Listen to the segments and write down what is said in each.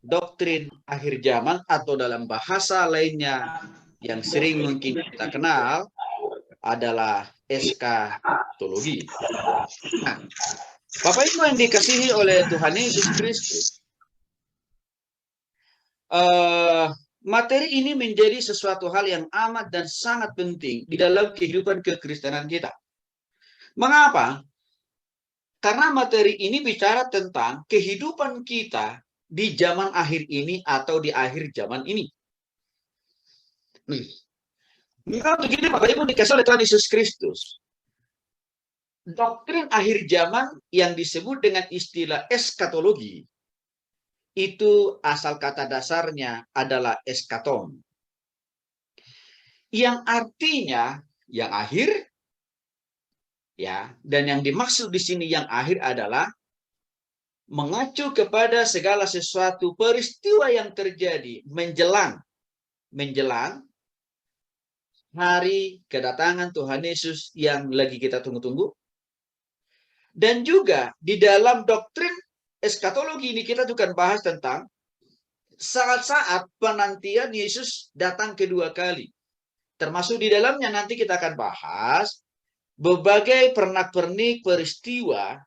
doktrin akhir zaman, atau dalam bahasa lainnya yang sering mungkin kita kenal adalah eskatologi. Nah, Bapak Ibu yang dikasihi oleh Tuhan Yesus Kristus, materi ini menjadi sesuatu hal yang amat dan sangat penting di dalam kehidupan kekristenan kita. Mengapa? Karena materi ini bicara tentang kehidupan kita di zaman akhir ini atau di akhir zaman ini. Maka begini Bapak Ibu dikasih oleh Tuhan Yesus Kristus, doktrin akhir zaman yang disebut dengan istilah eskatologi, itu asal kata dasarnya adalah eskaton, yang artinya yang akhir, ya, dan yang dimaksud di sini yang akhir adalah mengacu kepada segala sesuatu peristiwa yang terjadi menjelang hari kedatangan Tuhan Yesus yang lagi kita tunggu-tunggu. Dan juga di dalam doktrin eskatologi ini kita juga bahas tentang saat-saat penantian Yesus datang kedua kali. Termasuk di dalamnya nanti kita akan bahas berbagai pernak-pernik peristiwa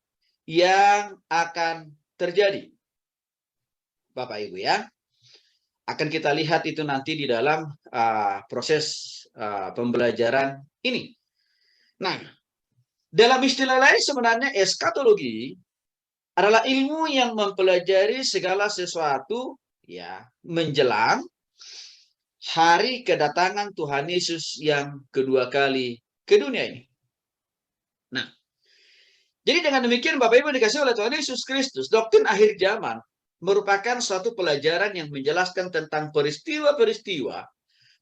yang akan terjadi. Bapak Ibu ya, akan kita lihat itu nanti di dalam proses pembelajaran ini. Nah, dalam istilah lain sebenarnya eskatologi adalah ilmu yang mempelajari segala sesuatu ya menjelang hari kedatangan Tuhan Yesus yang kedua kali ke dunia ini. Nah, jadi dengan demikian Bapak Ibu dikasih oleh Tuhan Yesus Kristus, doktrin akhir zaman merupakan suatu pelajaran yang menjelaskan tentang peristiwa-peristiwa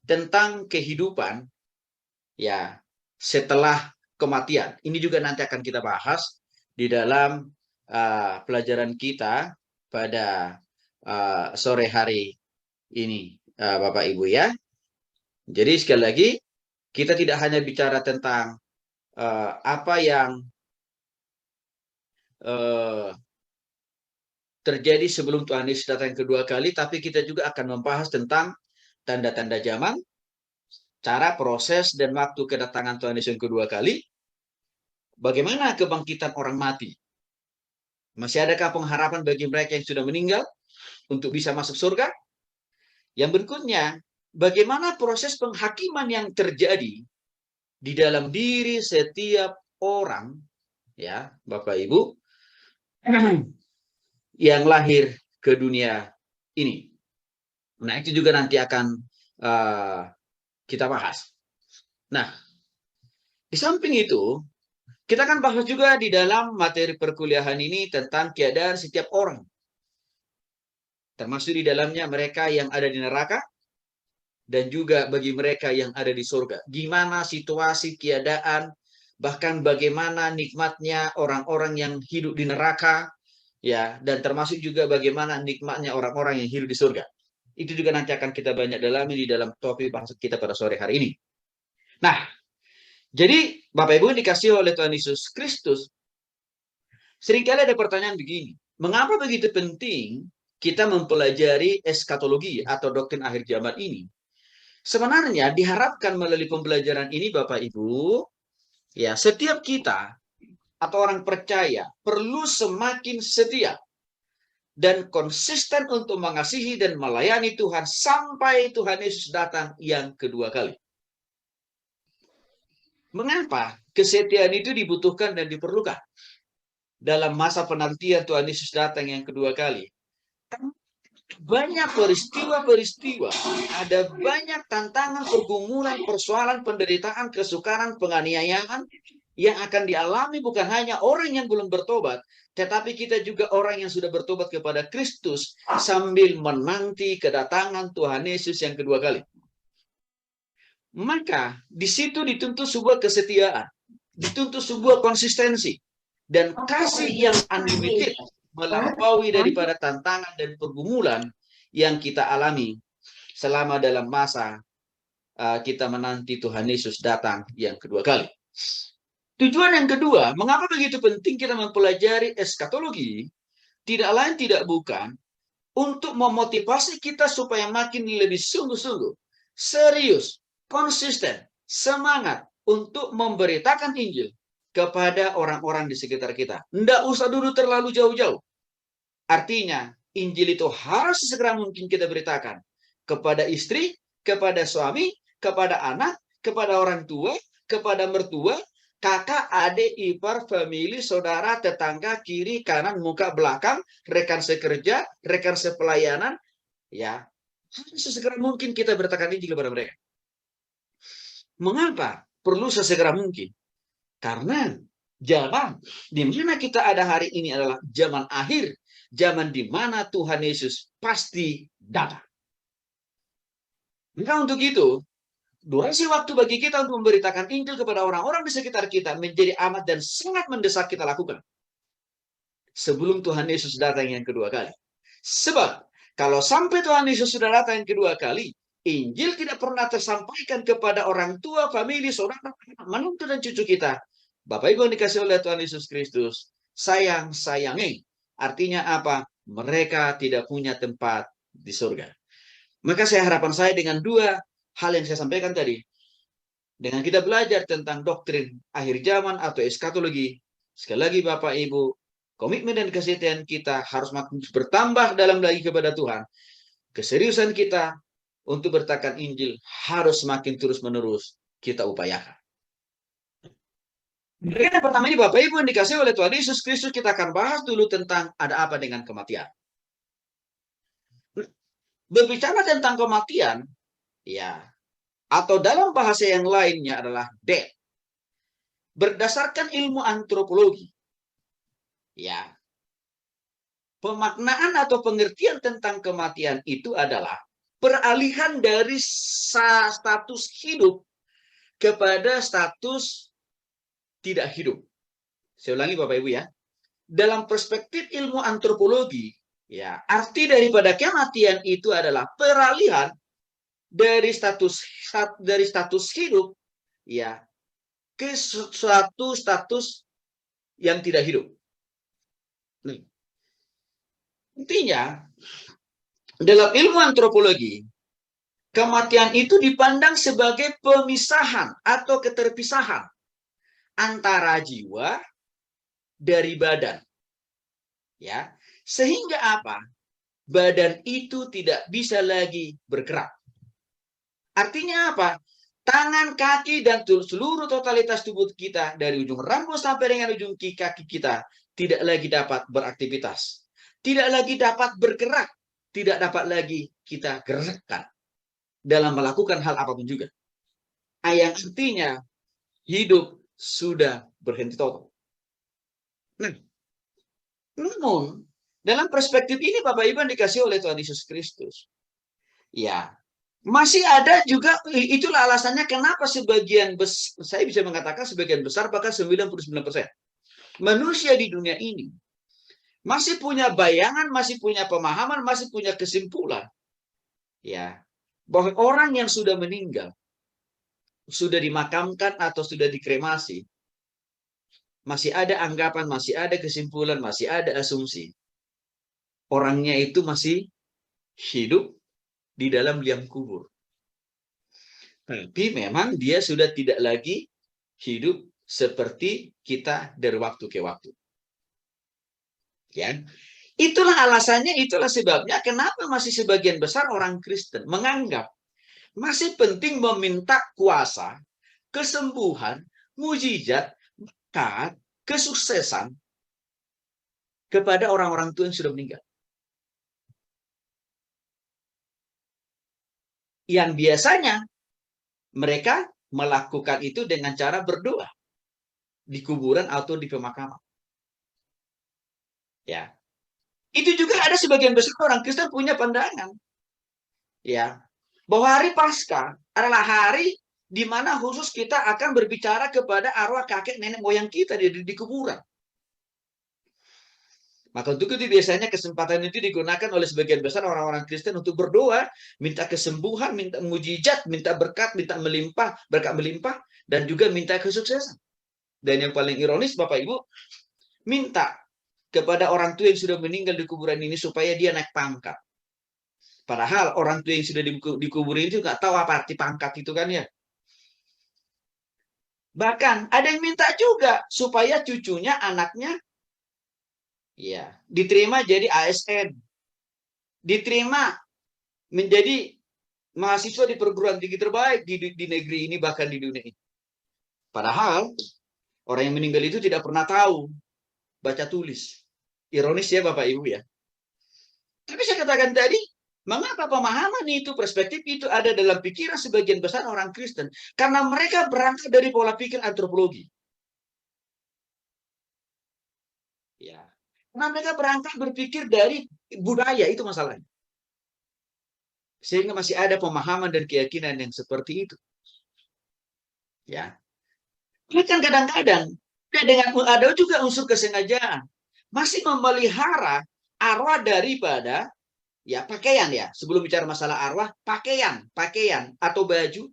tentang kehidupan ya setelah kematian. Ini juga nanti akan kita bahas di dalam pelajaran kita pada sore hari ini, Bapak Ibu ya. Jadi sekali lagi, kita tidak hanya bicara tentang apa yang terjadi sebelum Tuhan Yesus datang kedua kali, tapi kita juga akan membahas tentang tanda-tanda zaman, cara proses dan waktu kedatangan Tuhan Yesus yang kedua kali, bagaimana kebangkitan orang mati. Masih adakah pengharapan bagi mereka yang sudah meninggal untuk bisa masuk surga? Yang berikutnya, bagaimana proses penghakiman yang terjadi di dalam diri setiap orang, ya, Bapak Ibu, yang lahir ke dunia ini. Nah, itu juga nanti akan kita bahas. Nah, di samping itu, kita akan bahas juga di dalam materi perkuliahan ini tentang keadaan setiap orang. Termasuk di dalamnya mereka yang ada di neraka, dan juga bagi mereka yang ada di surga. Gimana situasi keadaan, bahkan bagaimana nikmatnya orang-orang yang hidup di neraka, ya, dan termasuk juga bagaimana nikmatnya orang-orang yang hidup di surga. Itu juga nanti akan kita banyak dalami di dalam topik bahasa kita pada sore hari ini. Nah, jadi Bapak Ibu dikasih oleh Tuhan Yesus Kristus, seringkali ada pertanyaan begini, mengapa begitu penting kita mempelajari eskatologi atau doktrin akhir zaman ini? Sebenarnya diharapkan melalui pembelajaran ini Bapak Ibu, ya, setiap kita atau orang percaya perlu semakin setia dan konsisten untuk mengasihi dan melayani Tuhan sampai Tuhan Yesus datang yang kedua kali. Mengapa kesetiaan itu dibutuhkan dan diperlukan dalam masa penantian Tuhan Yesus datang yang kedua kali? Banyak peristiwa-peristiwa, ada banyak tantangan, pergumulan, persoalan, penderitaan, kesukaran, penganiayaan yang akan dialami bukan hanya orang yang belum bertobat, tetapi kita juga orang yang sudah bertobat kepada Kristus sambil menanti kedatangan Tuhan Yesus yang kedua kali. Maka di situ dituntut sebuah kesetiaan, dituntut sebuah konsistensi, dan kasih yang unlimited melampaui daripada tantangan dan pergumulan yang kita alami selama dalam masa kita menanti Tuhan Yesus datang yang kedua kali. Tujuan yang kedua, mengapa begitu penting kita mempelajari eskatologi? Tidak lain tidak bukan untuk memotivasi kita supaya makin lebih sungguh-sungguh, serius, konsisten, semangat untuk memberitakan Injil kepada orang-orang di sekitar kita. Tidak usah dulu terlalu jauh-jauh. Artinya, Injil itu harus segera mungkin kita beritakan kepada istri, kepada suami, kepada anak, kepada orang tua, kepada mertua, kakak, adik, ipar, famili, saudara, tetangga, kiri, kanan, muka, belakang, rekan sekerja, rekan sepelayanan, ya, harus sesegera mungkin kita beritakan Injil kepada mereka. Mengapa perlu sesegera mungkin? Karena zaman di mana kita ada hari ini adalah zaman akhir, zaman di mana Tuhan Yesus pasti datang. Maka untuk itu, durasi waktu bagi kita untuk memberitakan Injil kepada orang-orang di sekitar kita menjadi amat dan sangat mendesak kita lakukan sebelum Tuhan Yesus datang yang kedua kali. Sebab kalau sampai Tuhan Yesus sudah datang yang kedua kali, Injil tidak pernah tersampaikan kepada orang tua, famili, saudara, menantu dan cucu kita. Bapak Ibu yang dikasih oleh Tuhan Yesus Kristus, sayang-sayangi. Artinya apa? Mereka tidak punya tempat di surga. Maka harapan saya dengan dua hal yang saya sampaikan tadi, dengan kita belajar tentang doktrin akhir zaman atau eskatologi, sekali lagi Bapak Ibu, komitmen dan kesetiaan kita harus makin bertambah dalam lagi kepada Tuhan. Keseriusan kita untuk beritakan Injil harus semakin terus-menerus kita upayakan. Yang pertama ini Bapak Ibu yang dikasih oleh Tuhan Yesus Kristus, kita akan bahas dulu tentang ada apa dengan kematian. Berbicara tentang kematian, ya, atau dalam bahasa yang lainnya adalah death. Berdasarkan ilmu antropologi, ya, pemaknaan atau pengertian tentang kematian itu adalah peralihan dari status hidup kepada status tidak hidup. Saya ulangi Bapak Ibu ya. Dalam perspektif ilmu antropologi, ya, arti daripada kematian itu adalah peralihan dari status hidup, ya, ke suatu status yang tidak hidup. Intinya, dalam ilmu antropologi, kematian itu dipandang sebagai pemisahan atau keterpisahan antara jiwa dari badan. Ya, sehingga apa? Badan itu tidak bisa lagi bergerak. Artinya apa? Tangan, kaki, dan seluruh totalitas tubuh kita dari ujung rambut sampai dengan ujung kaki kita tidak lagi dapat beraktivitas. Tidak lagi dapat bergerak. Tidak dapat lagi kita gerakkan dalam melakukan hal apapun juga. Yang artinya hidup sudah berhenti total. Nah, namun dalam perspektif ini Bapak Ibu yang dikasih oleh Tuhan Yesus Kristus, ya, masih ada juga, itulah alasannya kenapa sebagian besar, saya bisa mengatakan sebagian besar, bahkan 99% manusia di dunia ini masih punya bayangan, masih punya pemahaman, masih punya kesimpulan, ya, bahwa orang yang sudah meninggal, sudah dimakamkan atau sudah dikremasi, masih ada anggapan, masih ada kesimpulan, masih ada asumsi. Orangnya itu masih hidup di dalam liang kubur. Tapi memang dia sudah tidak lagi hidup seperti kita dari waktu ke waktu. Ya. Itulah alasannya, itulah sebabnya kenapa masih sebagian besar orang Kristen menganggap masih penting meminta kuasa, kesembuhan, mujizat, berkat, kesuksesan kepada orang-orang tua yang sudah meninggal. Yang biasanya mereka melakukan itu dengan cara berdoa di kuburan atau di pemakaman. Ya. Itu juga ada sebagian besar orang Kristen punya pandangan. Ya. Bahwa hari Paskah adalah hari di mana khusus kita akan berbicara kepada arwah kakek nenek moyang kita di kuburan. Maka untuk itu biasanya kesempatan itu digunakan oleh sebagian besar orang-orang Kristen untuk berdoa, minta kesembuhan, minta mujizat, minta berkat, minta melimpah, berkat melimpah, dan juga minta kesuksesan. Dan yang paling ironis Bapak Ibu, minta kepada orang tua yang sudah meninggal di kuburan ini supaya dia naik pangkat. Padahal orang tua yang sudah dikubur itu nggak tahu apa arti pangkat itu kan ya. Bahkan ada yang minta juga supaya cucunya, anaknya, ya, diterima jadi ASN, diterima menjadi mahasiswa di perguruan tinggi terbaik di negeri ini, bahkan di dunia ini. Padahal orang yang meninggal itu tidak pernah tahu baca tulis. Ironis ya Bapak Ibu ya. Tapi saya katakan tadi, mengapa pemahaman itu, perspektif itu ada dalam pikiran sebagian besar orang Kristen? Karena mereka berangkat dari pola pikir antropologi. Ya. Karena mereka berangkat berpikir dari budaya, itu masalahnya. Sehingga masih ada pemahaman dan keyakinan yang seperti itu. Ya. Kan kadang-kadang dengan ada juga unsur kesengajaan. Masih memelihara arwah daripada ya pakaian ya. Sebelum bicara masalah arwah, pakaian atau baju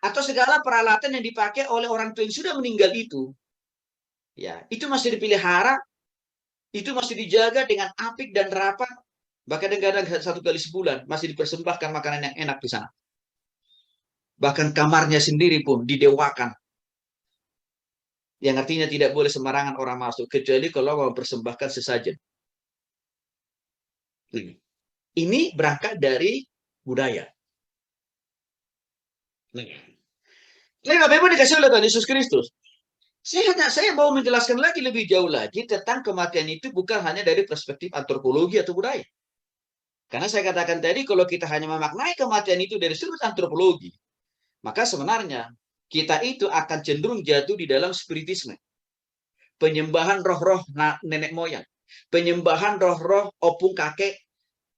atau segala peralatan yang dipakai oleh orang tua yang sudah meninggal itu. Ya, itu masih dipelihara, itu masih dijaga dengan apik dan rapat. Bahkan kadang-kadang 1 kali sebulan masih dipersembahkan makanan yang enak di sana. Bahkan kamarnya sendiri pun didewakan. Yang artinya tidak boleh sembarangan orang masuk, kecuali kalau mau mempersembahkan sesajen. Ini berangkat dari budaya. Jadi Bapak Ibu dikasih oleh Tuhan Yesus Kristus. Saya mau menjelaskan lagi lebih jauh lagi tentang kematian itu bukan hanya dari perspektif antropologi atau budaya. Karena saya katakan tadi, kalau kita hanya memaknai kematian itu dari sudut antropologi, maka sebenarnya kita itu akan cenderung jatuh di dalam spiritisme. Penyembahan roh-roh nenek moyang. Penyembahan roh-roh opung kakek,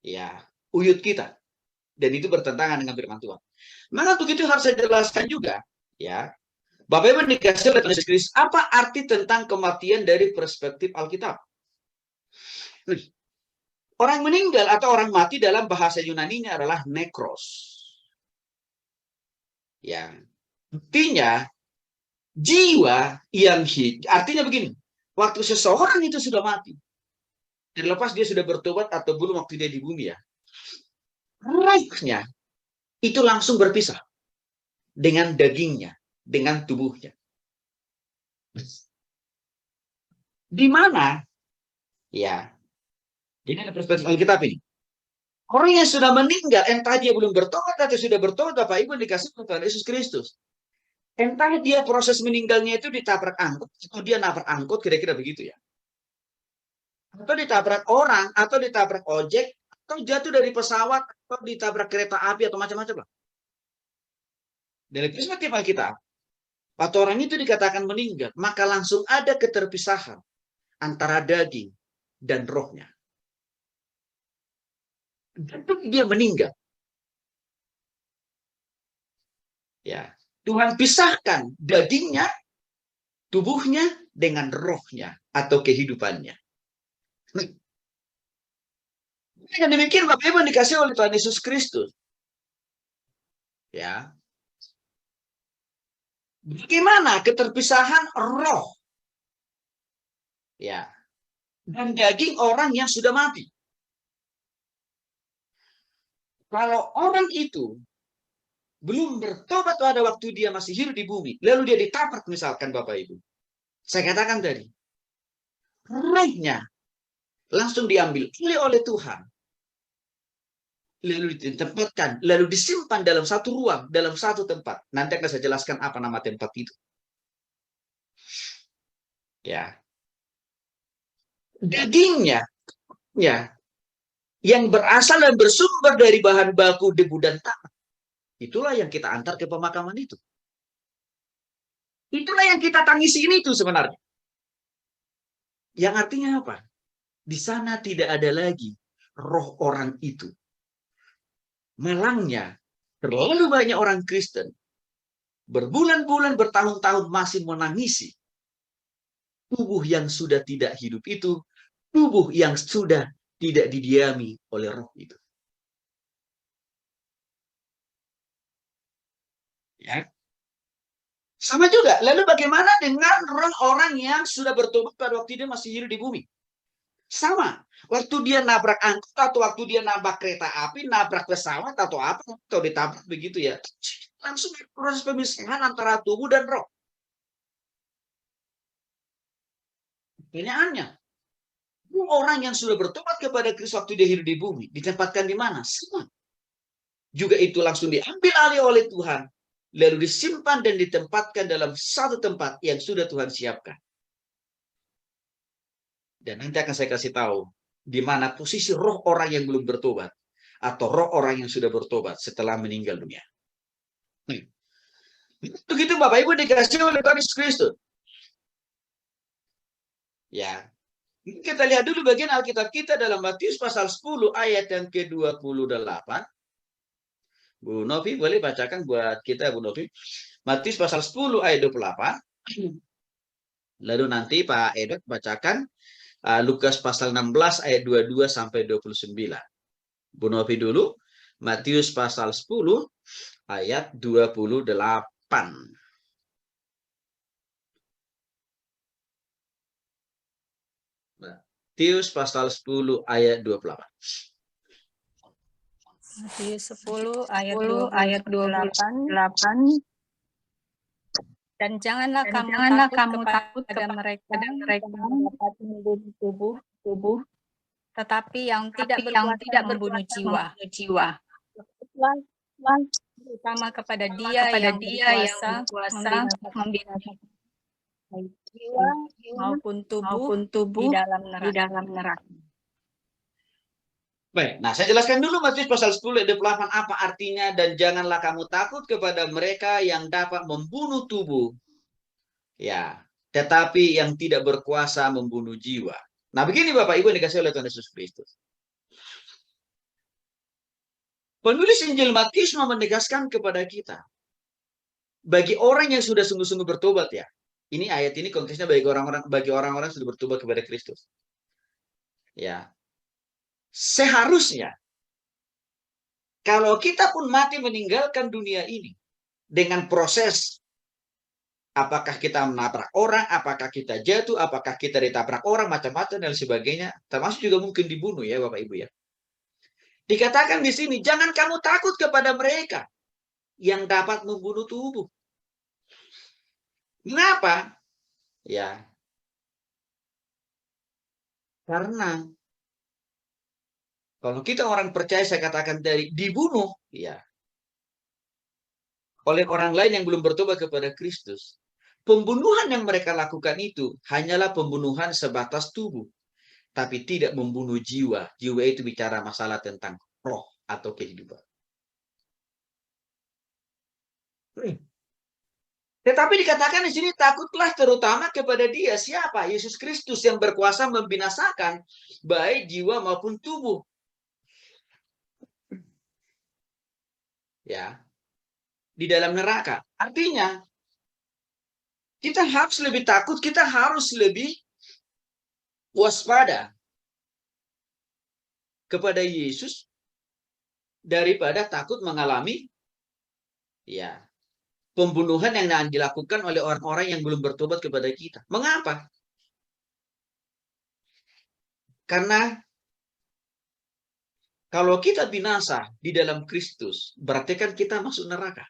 ya, uyut kita. Dan itu bertentangan dengan firman Tuhan. Maka untuk itu harus saya jelaskan juga, ya, Bapak Ibu dikasih oleh Tuhan Yesus Kristus, apa arti tentang kematian dari perspektif Alkitab? Orang meninggal atau orang mati dalam bahasa Yunani-nya adalah nekros. Ya, artinya jiwa yang hidup. Artinya begini, waktu seseorang itu sudah mati, terlepas dia sudah bertobat atau belum waktu dia di bumi ya, rohnya itu langsung berpisah dengan dagingnya, dengan tubuhnya. Di mana? Ya, ini ada perspektif Alkitab ini. Orang yang sudah meninggal, entah dia belum bertobat atau sudah bertobat, Bapak Ibu dikasih Tuhan Yesus Kristus. Entah dia proses meninggalnya itu ditabrak angkot, atau dia nabrak angkot, kira-kira begitu ya. Atau ditabrak orang, atau ditabrak ojek, atau jatuh dari pesawat, atau ditabrak kereta api, atau macam-macam lah. Dari perspektif Alkitab, waktu orang itu dikatakan meninggal, maka langsung ada keterpisahan antara daging dan rohnya. Dan dia meninggal. Ya, Tuhan pisahkan dagingnya, tubuhnya dengan rohnya atau kehidupannya. Dengan demikian Bapak Ibu dikasih oleh Tuhan Yesus Kristus. Ya. Bagaimana keterpisahan roh? Ya. Dan daging orang yang sudah mati. Kalau orang itu belum bertobat pada waktu dia masih hidup di bumi, lalu dia ditabrak misalkan Bapak Ibu. Saya katakan tadi, rohnya langsung diambil oleh Tuhan. Lalu ditempatkan, lalu disimpan dalam satu ruang, dalam satu tempat. Nanti akan saya jelaskan apa nama tempat itu. Ya. Dagingnya, ya, yang berasal dan bersumber dari bahan baku debu dan tanah. Itulah yang kita antar ke pemakaman itu. Itulah yang kita tangisi ini itu sebenarnya. Yang artinya apa? Di sana tidak ada lagi roh orang itu. Malangnya, terlalu banyak orang Kristen berbulan-bulan, bertahun-tahun masih menangisi tubuh yang sudah tidak hidup itu, tubuh yang sudah tidak didiami oleh roh itu. Ya. Sama juga. Lalu bagaimana dengan roh orang yang sudah bertobat pada waktu dia masih hidup di bumi? Sama. Waktu dia nabrak angkot atau waktu dia nabrak kereta api, nabrak pesawat atau apa, atau ditabrak begitu ya. Langsung proses pemisahan antara tubuh dan roh. Pertanyaannya, orang yang sudah bertobat kepada Kristus waktu dia hidup di bumi, ditempatkan di mana? Sama. Juga itu langsung diambil alih oleh Tuhan, lalu disimpan dan ditempatkan dalam satu tempat yang sudah Tuhan siapkan. Dan nanti akan saya kasih tahu di mana posisi roh orang yang belum bertobat atau roh orang yang sudah bertobat setelah meninggal dunia. Begitu Bapak Ibu dikasih oleh Tuhan Yesus Kristus. Ya. Kita lihat dulu bagian Alkitab kita dalam Matius pasal 10 ayat yang ke-28. Bu Novi boleh bacakan buat kita Bu Novi. Matius pasal 10 ayat 28. Lalu nanti Pak Edok bacakan Lukas pasal 16 ayat 22 sampai 29. Bu Novi dulu, Matius pasal 10 ayat 28. Matius pasal 10 ayat 28. Matius 10 ayat 28. Dan janganlah kamu takut kepada mereka yang dapat membunuh tubuh, tetapi yang tidak berkuasa membunuh jiwa. Terutama kepada dia yang berkuasa membinasakan jiwa maupun tubuh di dalam neraka. Baik, nah saya jelaskan dulu Matius pasal 10 ayat 28 apa artinya dan janganlah kamu takut kepada mereka yang dapat membunuh tubuh. Ya, tetapi yang tidak berkuasa membunuh jiwa. Nah, begini Bapak Ibu yang dikasih oleh Tuhan Yesus Kristus. Penulis Injil Matius mau menegaskan kepada kita. Bagi orang yang sudah sungguh-sungguh bertobat ya. Ini ayat ini konteksnya bagi orang-orang sudah bertobat kepada Kristus. Ya. Seharusnya kalau kita pun mati meninggalkan dunia ini dengan proses apakah kita menabrak orang, apakah kita jatuh, apakah kita ditabrak orang, macam-macam dan sebagainya, termasuk juga mungkin dibunuh ya Bapak Ibu ya. Dikatakan di sini, jangan kamu takut kepada mereka yang dapat membunuh tubuh. Mengapa? Ya. Karena kalau kita orang percaya, saya katakan dari dibunuh, ya, oleh orang lain yang belum bertobat kepada Kristus. Pembunuhan yang mereka lakukan itu hanyalah pembunuhan sebatas tubuh, tapi tidak membunuh jiwa. Jiwa itu bicara masalah tentang roh atau kehidupan. Tetapi dikatakan di sini takutlah terutama kepada Dia siapa? Yesus Kristus yang berkuasa membinasakan baik jiwa maupun tubuh. Ya. Di dalam neraka. Artinya kita harus lebih takut, kita harus lebih waspada kepada Yesus daripada takut mengalami ya pembunuhan yang dilakukan oleh orang-orang yang belum bertobat kepada kita. Mengapa? Karena kalau kita binasa di dalam Kristus, berarti kan kita masuk neraka.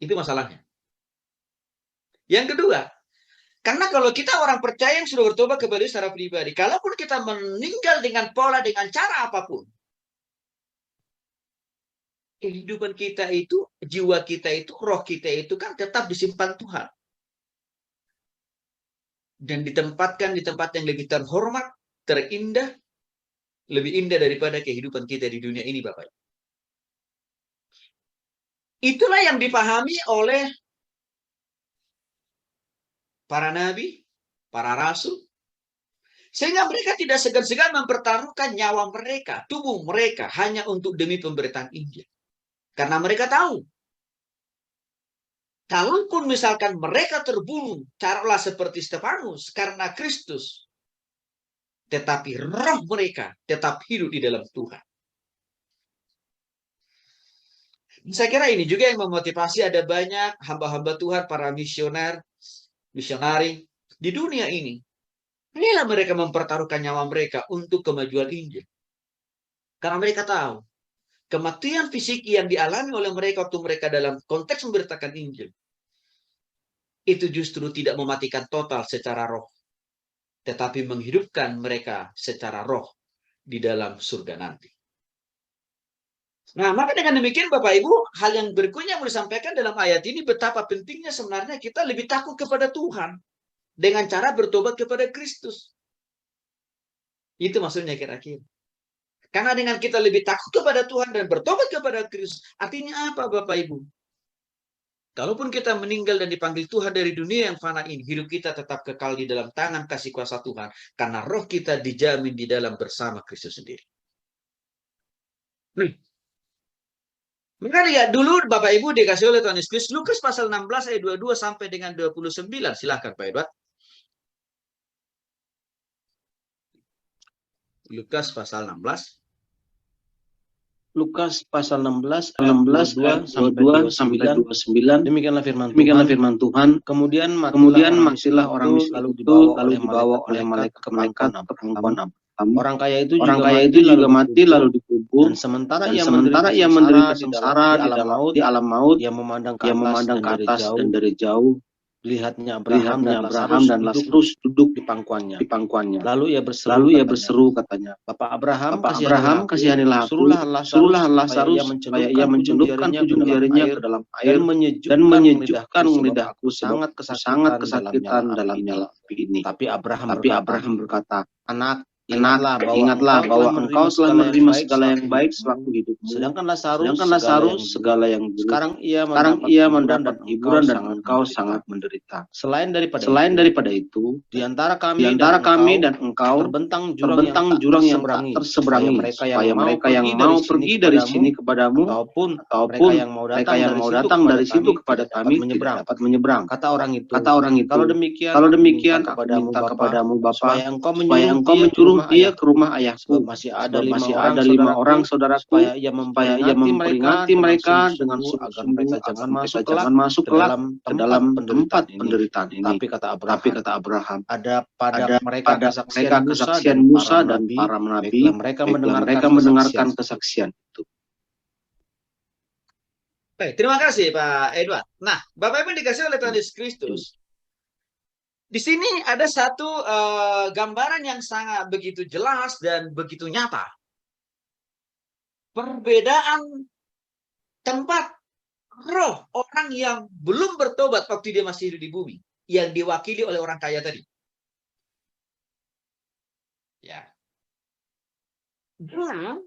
Itu masalahnya. Yang kedua, karena kalau kita orang percaya yang sudah bertobat kepada secara pribadi, kalaupun kita meninggal dengan pola, dengan cara apapun, kehidupan kita itu, jiwa kita itu, roh kita itu kan tetap disimpan Tuhan. Dan ditempatkan di tempat yang lebih terhormat, terindah, lebih indah daripada kehidupan kita di dunia ini, Bapak. Itulah yang dipahami oleh para nabi, para rasul, sehingga mereka tidak segan-segan mempertaruhkan nyawa mereka, tubuh mereka, hanya untuk demi pemberitaan Injil. Karena mereka tahu, kalaupun misalkan mereka terbunuh, taruhlah seperti Stefanus, karena Kristus, tetapi roh mereka tetap hidup di dalam Tuhan. Saya kira ini juga yang memotivasi ada banyak hamba-hamba Tuhan, para misionari di dunia ini. Rela mereka mempertaruhkan nyawa mereka untuk kemajuan Injil. Karena mereka tahu, kematian fisik yang dialami oleh mereka waktu mereka dalam konteks memberitakan Injil, itu justru tidak mematikan total secara roh, tetapi menghidupkan mereka secara roh di dalam surga nanti. Nah, maka dengan demikian Bapak Ibu, hal yang berikutnya yang mau disampaikan dalam ayat ini betapa pentingnya sebenarnya kita lebih takut kepada Tuhan dengan cara bertobat kepada Kristus. Itu maksudnya kira-kira. Karena dengan kita lebih takut kepada Tuhan dan bertobat kepada Kristus, artinya apa Bapak Ibu? Kalaupun kita meninggal dan dipanggil Tuhan dari dunia yang fana ini, hidup kita tetap kekal di dalam tangan kasih kuasa Tuhan. Karena roh kita dijamin di dalam bersama Kristus sendiri. Maka lihat dulu Bapak Ibu dikasih oleh Tuhan Yesus, Lukas pasal 16 ayat 22 sampai dengan 29. Silahkan Pak Edward. Lukas pasal 16. Lukas pasal 16 ayat 22 sampai 29. Demikianlah firman Tuhan. Kemudian matilah orang miskin itu lalu dibawa oleh malaikat ke pangkuan Abraham. Orang kaya itu juga mati lalu dikubur. Dan sementara ia menderita sengsara di alam maut, ia memandang ke atas dan dari jauh lihatnya Abraham dan Lazarus duduk di pangkuannya. Lalu ia berseru katanya, Bapak Abraham, kasihanilah aku, suruhlah Lazarus supaya ia mencundupkan ujung jarinya ke dalam air dan menyejukkan lidahku sangat kesakitan dalam nyala api ini. Tapi Abraham berkata, Ingatlah bahwa engkau telah menerima segala yang baik sewaktu hidupmu. Sedangkan Lazarus segala yang buruk. Sekarang ia mendapat hiburan dan engkau sangat menderita. Selain daripada itu, di antara kami dan engkau terbentang jurang yang tak terseberangi, supaya mereka yang mau pergi dari sini kepadamu ataupun mereka yang mau datang dari situ kepada kami tidak dapat menyeberang. Kata orang itu, kalau demikian aku minta kepadamu Bapa, supaya engkau menyuruh dia ke rumah ayahku. Masih ada 5 orang saudaraku, supaya ia memperingatkan mereka dengan sungguh-sungguh agar mereka jangan masuk kelak ke dalam tempat penderitaan ini. Tapi kata Abraham, ada pada mereka kesaksian Musa dan para nabi, mereka mendengarkan kesaksian itu. Baik, terima kasih Pak Edward. Nah, Bapak Ibu dikasih oleh Tuhan Yesus Kristus. Di sini ada satu gambaran yang sangat begitu jelas dan begitu nyata. Perbedaan tempat roh orang yang belum bertobat waktu dia masih hidup di bumi, yang diwakili oleh orang kaya tadi. Ya. Dan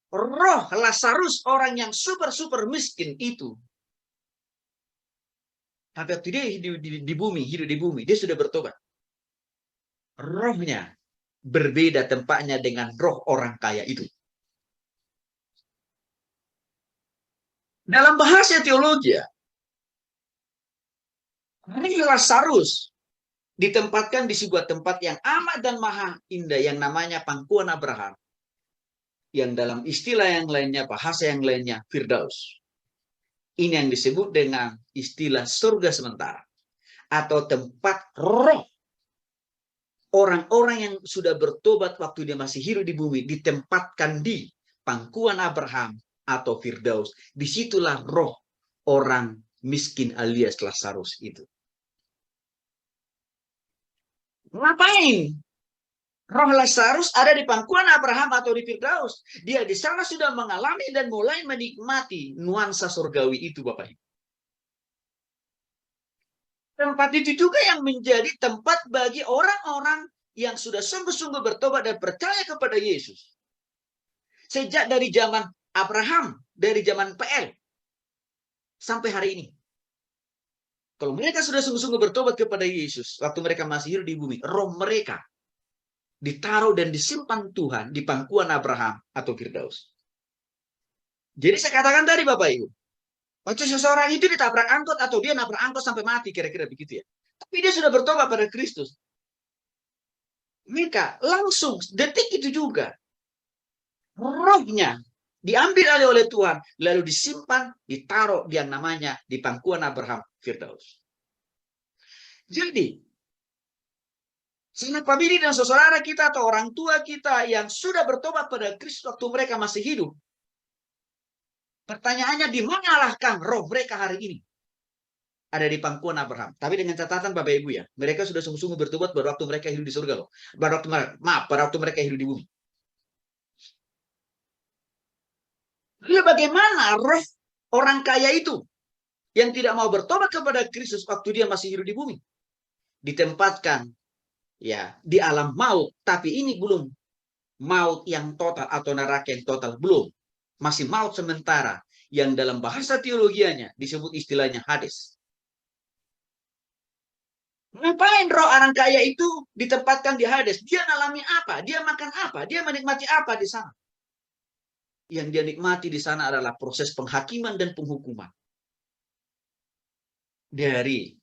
roh Lazarus, orang yang super miskin itu, tapi waktu dia hidup di bumi, dia sudah bertobat. Rohnya berbeda tempatnya dengan roh orang kaya itu. Dalam bahasa teologi, Lazarus ditempatkan di sebuah tempat yang amat dan maha indah yang namanya pangkuan Abraham. Yang dalam istilah yang lainnya, bahasa yang lainnya, Firdaus. Ini yang disebut dengan istilah surga sementara. Atau tempat roh. Orang-orang yang sudah bertobat waktu dia masih hidup di bumi, ditempatkan di pangkuan Abraham atau Firdaus. Disitulah roh orang miskin alias Lazarus itu. Ngapain? Roh Lazarus ada di pangkuan Abraham atau di Firdaus. Dia di sana sudah mengalami dan mulai menikmati nuansa surgawi itu, Bapak Ibu. Tempat itu juga yang menjadi tempat bagi orang-orang yang sudah sungguh-sungguh bertobat dan percaya kepada Yesus. Sejak dari zaman Abraham, dari zaman PL, sampai hari ini. Kalau mereka sudah sungguh-sungguh bertobat kepada Yesus, waktu mereka masih hidup di bumi, roh mereka ditaruh dan disimpan Tuhan di pangkuan Abraham atau Firdaus. Jadi saya katakan tadi Bapak Ibu, waktu seseorang itu ditabrak angkot atau dia nabrak angkot sampai mati, kira-kira begitu ya. Tapi dia sudah bertobat pada Kristus. Mereka langsung detik itu juga rohnya diambil oleh Tuhan, lalu disimpan, ditaruh yang namanya di pangkuan Abraham Firdaus. Jadi Sanak famili dan saudara kita atau orang tua kita yang sudah bertobat pada Kristus waktu mereka masih hidup. Pertanyaannya, di manalah Kang roh mereka hari ini? Ada di pangkuan Abraham. Tapi dengan catatan Bapak Ibu ya, mereka sudah sungguh-sungguh bertobat pada waktu mereka hidup di surga loh. Pada waktu mereka hidup di bumi. Lalu bagaimana roh orang kaya itu yang tidak mau bertobat kepada Kristus waktu dia masih hidup di bumi? Ditempatkan ya di alam maut, tapi ini belum maut yang total atau neraka yang total, belum. Masih maut sementara yang dalam bahasa teologianya disebut istilahnya Hades. Ngapain roh orang kaya itu ditempatkan di Hades? Dia ngalami apa? Dia makan apa? Dia menikmati apa di sana? Yang dia nikmati di sana adalah proses penghakiman dan penghukuman dari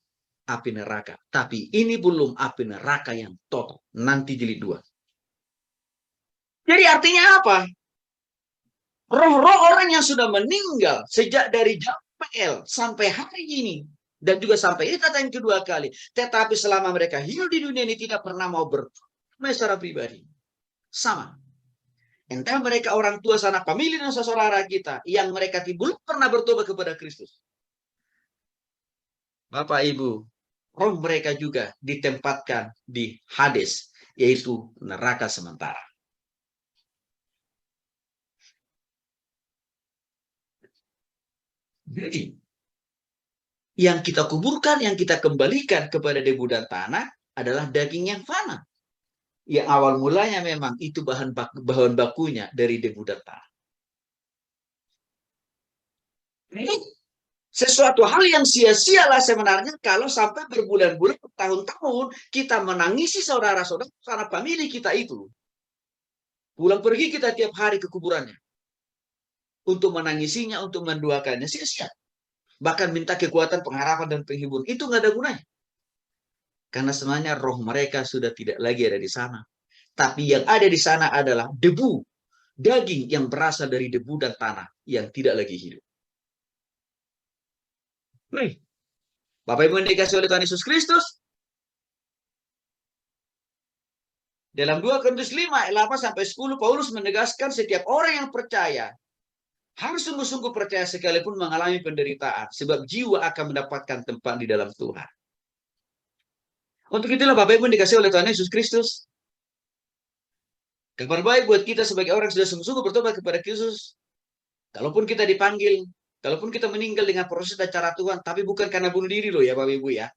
api neraka. Tapi ini belum api neraka yang total. Nanti jilid 2. Jadi artinya apa? Roh-roh orang yang sudah meninggal sejak dari Jael sampai hari ini, dan juga sampai ini kata yang kedua kali, tetapi selama mereka hidup di dunia ini tidak pernah mau bertobat secara pribadi. Sama. Entah mereka orang tua, sanak famili dan saudara kita yang mereka belum pernah bertobat kepada Kristus. Bapak Ibu, roh mereka juga ditempatkan di Hades, yaitu neraka sementara. Jadi, yang kita kuburkan, yang kita kembalikan kepada debu dan tanah adalah daging yang fana. Yang awal mulanya memang itu bahan bakunya dari debu dan tanah. Sesuatu hal yang sia-sialah sebenarnya kalau sampai berbulan-bulan, tahun-tahun kita menangisi saudara-saudara, sanak famili kita itu. Pulang pergi kita tiap hari ke kuburannya. Untuk menangisinya, untuk menduakannya, sia-sia. Bahkan minta kekuatan, pengharapan, dan penghibur. Itu nggak ada gunanya. Karena sebenarnya roh mereka sudah tidak lagi ada di sana. Tapi yang ada di sana adalah debu, daging yang berasal dari debu dan tanah yang tidak lagi hidup. Bapak Ibu yang dikasihi oleh Tuhan Yesus Kristus, dalam 2 Korintus 5 ayat 8-10 Paulus menegaskan setiap orang yang percaya harus sungguh-sungguh percaya sekalipun mengalami penderitaan, sebab jiwa akan mendapatkan tempat di dalam Tuhan. Untuk itulah Bapak Ibu yang dikasihi oleh Tuhan Yesus Kristus, kabar baik buat kita sebagai orang yang sudah sungguh-sungguh bertobat kepada Kristus. Kalaupun kita dipanggil, kalaupun kita meninggal dengan proses dan cara Tuhan, tapi bukan karena bunuh diri loh ya Bapak Ibu ya.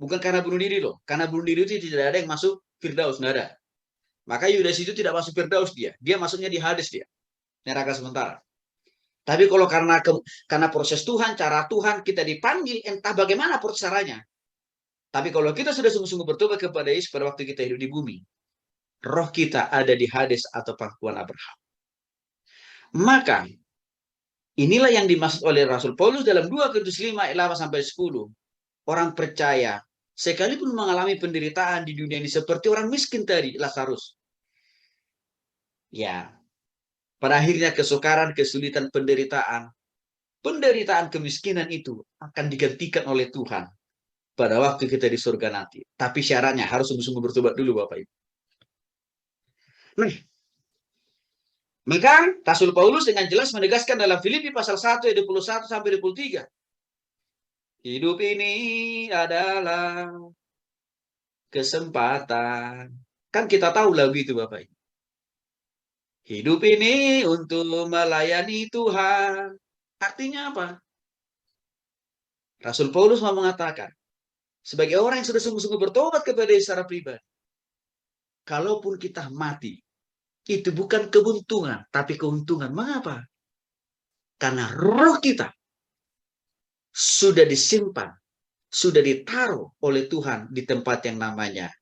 Bukan karena bunuh diri loh. Karena bunuh diri itu tidak ada yang masuk Firdaus, nggak ada. Maka Yudas itu tidak masuk Firdaus dia. Dia masuknya di Hades dia. Neraka sementara. Tapi kalau karena proses Tuhan, cara Tuhan, kita dipanggil, entah bagaimana proses caranya. Tapi kalau kita sudah sungguh-sungguh bertobat kepada Yesus pada waktu kita hidup di bumi, roh kita ada di Hades atau pangkuan Abraham. Maka inilah yang dimaksud oleh Rasul Paulus dalam 2 Korintus 5 ayat 8-10. Orang percaya sekalipun mengalami penderitaan di dunia ini seperti orang miskin tadi, Lazarus. Ya, pada akhirnya kesukaran, kesulitan, penderitaan, kemiskinan itu akan digantikan oleh Tuhan pada waktu kita di surga nanti. Tapi syaratnya harus sungguh-sungguh bertobat dulu Bapak Ibu. Nah, maka Rasul Paulus dengan jelas menegaskan dalam Filipi pasal 1 ayat 21-23. Hidup ini adalah kesempatan. Kan kita tahu lagu itu Bapak Ibu. Hidup ini untuk melayani Tuhan. Artinya apa? Rasul Paulus mau mengatakan, sebagai orang yang sudah sungguh-sungguh bertobat kepada Yesus secara pribadi, kalaupun kita mati, itu bukan keuntungan, tapi keuntungan. Mengapa? Karena roh kita sudah disimpan, sudah ditaruh oleh Tuhan di tempat yang namanya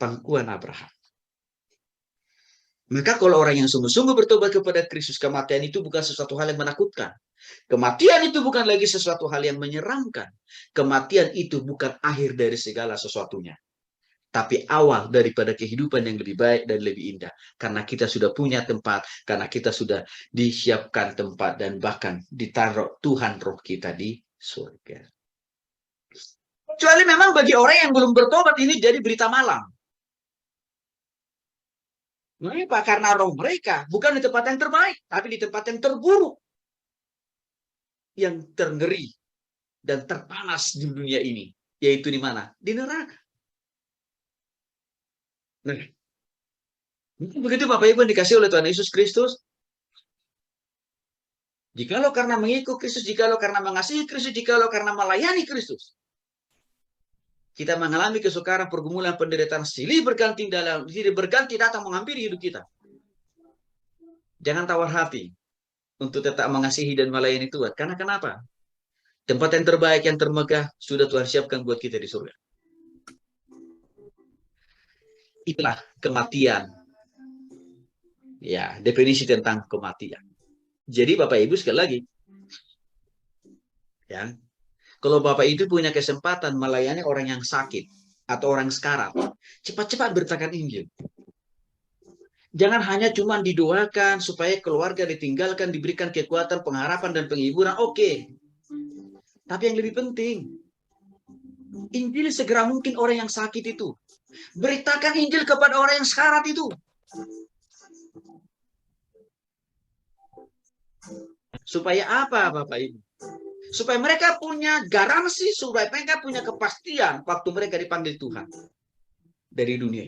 pangkuan Abraham. Maka kalau orang yang sungguh-sungguh bertobat kepada Kristus, kematian itu bukan sesuatu hal yang menakutkan. Kematian itu bukan lagi sesuatu hal yang menyeramkan. Kematian itu bukan akhir dari segala sesuatunya. Tapi awal daripada kehidupan yang lebih baik dan lebih indah. Karena kita sudah punya tempat, karena kita sudah disiapkan tempat, dan bahkan ditaruh Tuhan roh kita di surga. Kecuali memang bagi orang yang belum bertobat ini jadi berita malam. Kenapa? Karena roh mereka bukan di tempat yang terbaik, tapi di tempat yang terburuk, yang terngeri dan terpanas di dunia ini, yaitu di mana? Di neraka. Nah, begitu Bapak Ibu yang dikasih oleh Tuhan Yesus Kristus. Jikalau karena mengikut Kristus, jikalau karena mengasihi Kristus, jikalau karena melayani Kristus, kita mengalami kesukaran, pergumulan, penderitaan, silih berganti datang menghampiri hidup kita. Jangan tawar hati untuk tetap mengasihi dan melayani Tuhan. Karena kenapa? Tempat yang terbaik, yang termegah sudah Tuhan siapkan buat kita di surga. Itulah kematian. Ya, definisi tentang kematian. Jadi Bapak Ibu sekali lagi, ya, kalau Bapak itu punya kesempatan melayani orang yang sakit atau orang sekarat, cepat-cepat beritakan Injil. Jangan hanya cuma didoakan supaya keluarga ditinggalkan, diberikan kekuatan, pengharapan, dan penghiburan. Oke. Tapi yang lebih penting, Injil segera mungkin orang yang sakit itu. Beritakan Injil kepada orang yang sekarat itu. Supaya apa Bapak Ibu? Supaya mereka punya garansi, supaya mereka punya kepastian waktu mereka dipanggil Tuhan dari dunia.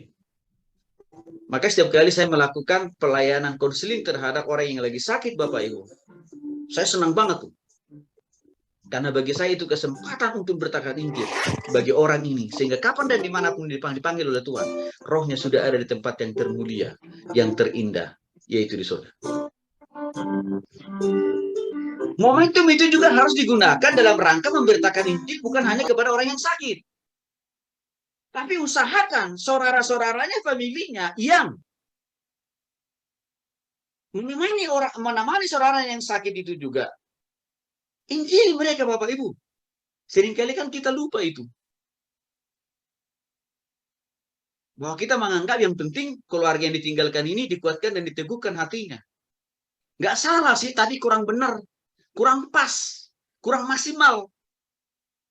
Maka setiap kali saya melakukan pelayanan konseling terhadap orang yang lagi sakit Bapak Ibu, saya senang banget tuh. Karena bagi saya itu kesempatan untuk beritakan Injil bagi orang ini. Sehingga kapan dan dimanapun dipanggil oleh Tuhan, rohnya sudah ada di tempat yang termulia, yang terindah, yaitu di surga. Momentum itu juga harus digunakan dalam rangka memberitakan Injil bukan hanya kepada orang yang sakit. Tapi usahakan saudara-saudaranya, familinya yang menemani saudara yang sakit itu juga. Injil mereka Bapak Ibu. Seringkali kan kita lupa itu. Bahwa kita menganggap yang penting keluarga yang ditinggalkan ini dikuatkan dan diteguhkan hatinya. Nggak salah sih, tapi kurang benar. Kurang pas, kurang maksimal.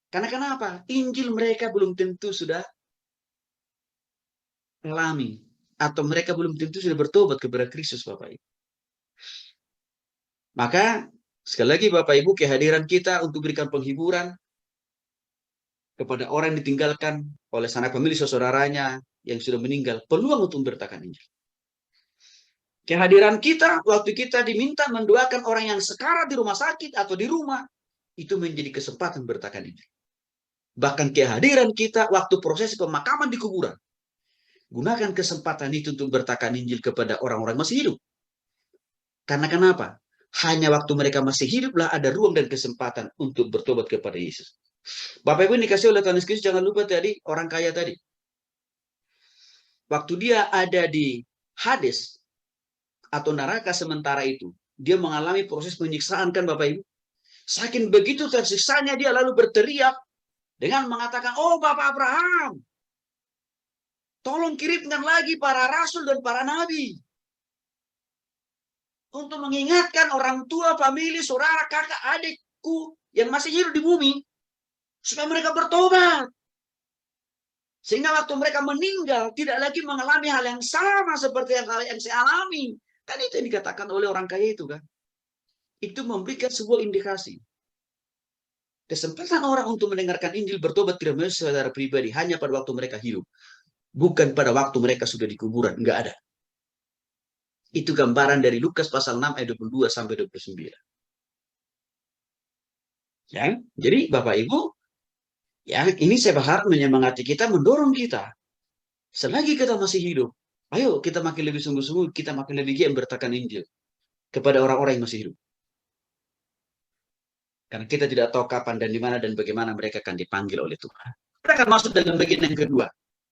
Karena kenapa? Injil mereka belum tentu sudah alami. Atau mereka belum tentu sudah bertobat kepada Kristus Bapak Ibu. Maka, sekali lagi Bapak Ibu, kehadiran kita untuk berikan penghiburan kepada orang yang ditinggalkan oleh sanak famili saudaranya yang sudah meninggal, peluang untuk memberitakan Injil. Kehadiran kita, waktu kita diminta mendoakan orang yang sekarat di rumah sakit atau di rumah, itu menjadi kesempatan beritakan Injil. Bahkan kehadiran kita waktu proses pemakaman di kuburan, gunakan kesempatan itu untuk beritakan Injil kepada orang-orang masih hidup. Karena kenapa? Hanya waktu mereka masih hiduplah ada ruang dan kesempatan untuk bertobat kepada Yesus. Bapak Ibu dikasih oleh Tuhan Yesus, jangan lupa tadi orang kaya tadi. Waktu dia ada di Hades atau neraka sementara itu, dia mengalami proses penyiksaan kan Bapak Ibu. Saking begitu tersiksanya dia lalu berteriak dengan mengatakan, "Oh Bapak Abraham, tolong kirimkan lagi para rasul dan para nabi untuk mengingatkan orang tua, famili, saudara, kakak, adikku yang masih hidup di bumi supaya mereka bertobat. Sehingga waktu mereka meninggal tidak lagi mengalami hal yang sama seperti yang saya alami." Kan itu yang dikatakan oleh orang kaya itu kan. Itu memberikan sebuah indikasi. Kesempatan orang untuk mendengarkan Injil bertobat tidak harus secara pribadi, hanya pada waktu mereka hidup. Bukan pada waktu mereka sudah di kuburan, enggak ada. Itu gambaran dari Lukas pasal 6 ayat 22 sampai 29. Ya, jadi Bapak Ibu, ya ini saya berharap menyemangati kita, mendorong kita. Selagi kita masih hidup, ayo kita makin lebih sungguh-sungguh, kita makin lebih giat beritakan Injil kepada orang-orang yang masih hidup. Karena kita tidak tahu kapan dan di mana dan bagaimana mereka akan dipanggil oleh Tuhan. Kita akan masuk dalam bagian yang kedua.